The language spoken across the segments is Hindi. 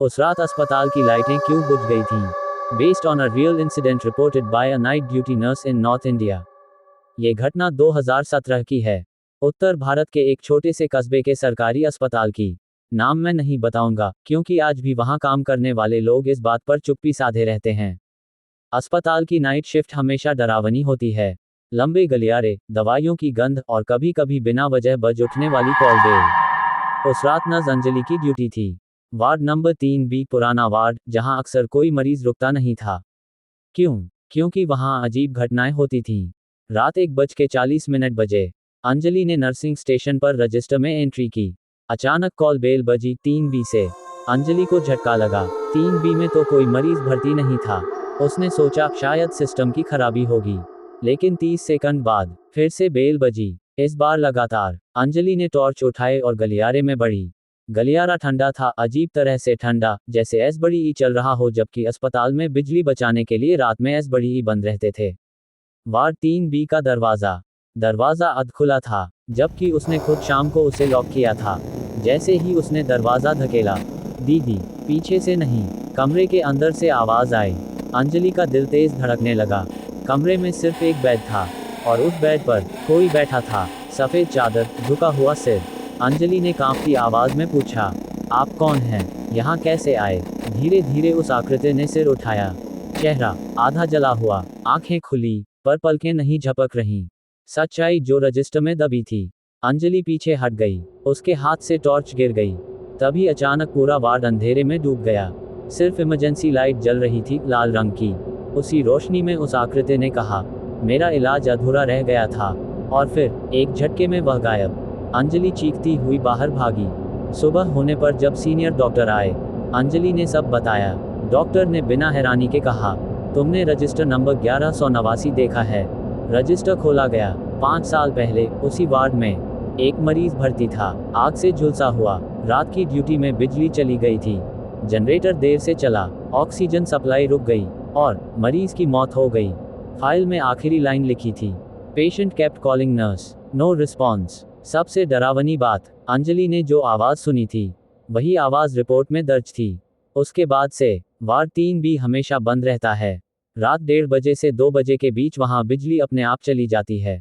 उस रात अस्पताल की लाइटें क्यों बुझ गई थीं? Based on a real incident reported by a night duty nurse in north India. ये घटना 2017 की है। उत्तर भारत के एक छोटे से कस्बे के सरकारी अस्पताल की। नाम मैं नहीं बताऊंगा, क्योंकि आज भी वहां काम करने वाले लोग इस बात पर चुप्पी साधे रहते हैं। अस्पताल की नाइट शिफ्ट हमेशा डरावनी होती है। लंबे गलियारे, दवाइयों की गंध और कभी कभी बिना वजह बज उठने वाली कॉल बेल। उस रात नर्स अंजलि की ड्यूटी थी। वार्ड नंबर 3B, पुराना वार्ड, जहां अक्सर कोई मरीज रुकता नहीं था। क्यों? क्योंकि वहां अजीब घटनाएं होती थीं। रात 1:40 बजे अंजलि ने नर्सिंग स्टेशन पर रजिस्टर में एंट्री की। अचानक कॉल बेल बजी 3B से। अंजलि को झटका लगा। 3B में तो कोई मरीज भर्ती नहीं था। उसने सोचा शायद सिस्टम की खराबी होगी। लेकिन 30 सेकंड बाद फिर से बेल बजी। इस बार लगातार। अंजलि ने टॉर्च उठाए और गलियारे में बढ़ी। गलियारा ठंडा था, अजीब तरह से ठंडा, जैसे एसबड़ी चल रहा हो, जबकि अस्पताल में बिजली बचाने के लिए रात में एसबड़ी बंद रहते थे। वार्ड 3B का दरवाजा अध खुला था, जबकि उसने खुद शाम को उसे लॉक किया था। जैसे ही उसने दरवाजा धकेला, दीदी, पीछे से नहीं, कमरे के अंदर से आवाज आई। अंजलि का दिल तेज धड़कने लगा। कमरे में सिर्फ एक बेड था, और उस बेड पर कोई बैठा था। सफेद चादर, झुका हुआ सिर। अंजलि ने कांपती आवाज में पूछा, आप कौन हैं? यहाँ कैसे आए? धीरे धीरे उस आकृति ने सिर उठाया। चेहरा आधा जला हुआ, आंखें खुली, पर पलकें नहीं झपक रहीं। सच्चाई जो रजिस्टर में दबी थी। अंजलि पीछे हट गई। उसके हाथ से टॉर्च गिर गई। तभी अचानक पूरा वार्ड अंधेरे में डूब गया। सिर्फ इमरजेंसी लाइट जल रही थी, लाल रंग की। उसी रोशनी में उस आकृति ने कहा, मेरा इलाज अधूरा रह गया था। और फिर एक झटके में वह गायब। अंजलि चीखती हुई बाहर भागी। सुबह होने पर जब सीनियर डॉक्टर आए, अंजलि ने सब बताया। डॉक्टर ने बिना हैरानी के कहा, तुमने रजिस्टर नंबर 1189 देखा है? रजिस्टर खोला गया। 5 साल पहले उसी वार्ड में एक मरीज भर्ती था, आग से झुलसा हुआ। रात की ड्यूटी में बिजली चली गई थी। जनरेटर देर से चला, ऑक्सीजन सप्लाई रुक गई, और मरीज की मौत हो गई। फाइल में आखिरी लाइन लिखी थी, patient kept calling nurse, no response. सबसे डरावनी बात, अंजलि ने जो आवाज सुनी थी, वही आवाज रिपोर्ट में दर्ज थी। उसके बाद से वार्ड 3B हमेशा बंद रहता है। रात 1:30 से 2 बजे के बीच वहां बिजली अपने आप चली जाती है।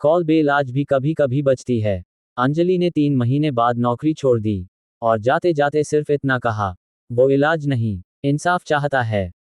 कॉल बेल आज भी कभी कभी बजती है। अंजलि ने 3 महीने बाद नौकरी छोड़ दी, और जाते जाते सिर्फ इतना कहा, वो इलाज नहीं, इंसाफ चाहता है।